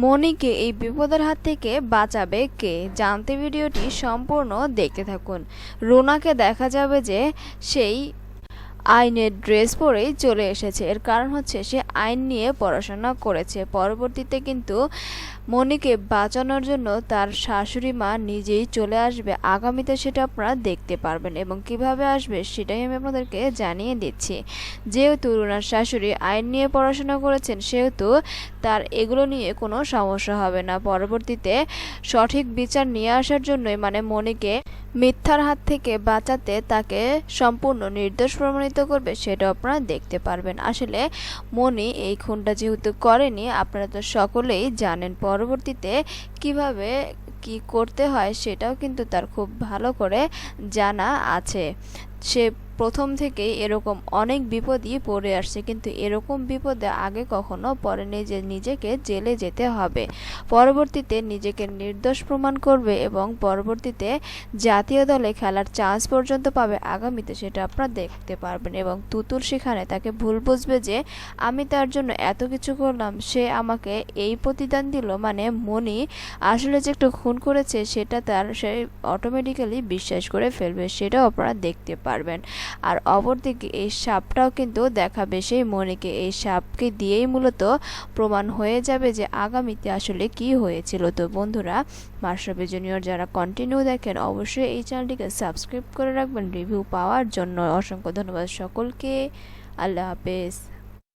মনিকে এই বিপদের হাত থেকে বাঁচাবে কে, জানতে ভিডিওটি সম্পূর্ণ দেখতে থাকুন। রুনাকে দেখা যাবে যে সেই আইনের ড্রেস পরেই চলে এসেছে। এর কারণ হচ্ছে সে আইন নিয়ে পড়াশোনা করেছে। পরবর্তীতে কিন্তু মনিকে বাঁচানোর জন্য তার শাশুড়ি মা নিজেই চলে আসবে। আগামীতে সেটা আপনারা দেখতে পারবেন এবং কিভাবে আসবে সেটাই আমি আপনাদেরকে জানিয়ে দিচ্ছি। যেহেতু রুনার শাশুড়ি আইন নিয়ে পড়াশোনা করেছেন, সেহেতু তার এগুলো নিয়ে কোনো সমস্যা হবে না। পরবর্তীতে সঠিক বিচার নিয়ে আসার জন্যই, মানে মনিকে মিথ্যার হাত থেকে বাঁচাতে তাকে সম্পূর্ণ নির্দোষ প্রমাণিত করবে, সেটা আপনারা দেখতে পারবেন। আসলে মনি এই খুনটা যেহেতু করেনি, আপনারা তো সকলেই জানেন। পরবর্তীতে কিভাবে কি করতে হয় সেটাও কিন্তু তার খুব ভালো করে জানা আছে। সে প্রথম থেকেই এরকম অনেক বিপদই পড়ে আসছে, কিন্তু এরকম বিপদে আগে কখনো পড়েনি যে নিজেকে জেলে যেতে হবে। পরবর্তীতে নিজেকে নির্দোষ প্রমাণ করবে এবং পরবর্তীতে জাতীয় দলে খেলার চান্স পর্যন্ত পাবে আগামীতে, সেটা আপনারা দেখতে পারবেন। এবং তুতুল সেখানে তাকে ভুল বুঝবে যে আমি তার জন্য এত কিছু করলাম, সে আমাকে এই প্রতিদান দিল, মানে মনি আসলে যে একটু খুন করেছে সেটা তার সে অটোমেটিক্যালি বিশ্বাস করে ফেলবে, সেটাও আপনারা দেখতে পারবেন। আর অপরদিকে এই সাপটাও কিন্তু দেখাবে সেই মনিকে। এই সাপকে দিয়েই মূলত প্রমাণ হয়ে যাবে যে আগামীতে আসলে কি হয়েছিল। তো বন্ধুরা, মাশরাফি জুনিয়র যারা কন্টিনিউ দেখেন অবশ্যই এই চ্যানেলটিকে সাবস্ক্রাইব করে রাখবেন রিভিউ পাওয়ার জন্য। অসংখ্য ধন্যবাদ সকলকে। আল্লাহ হাফেজ।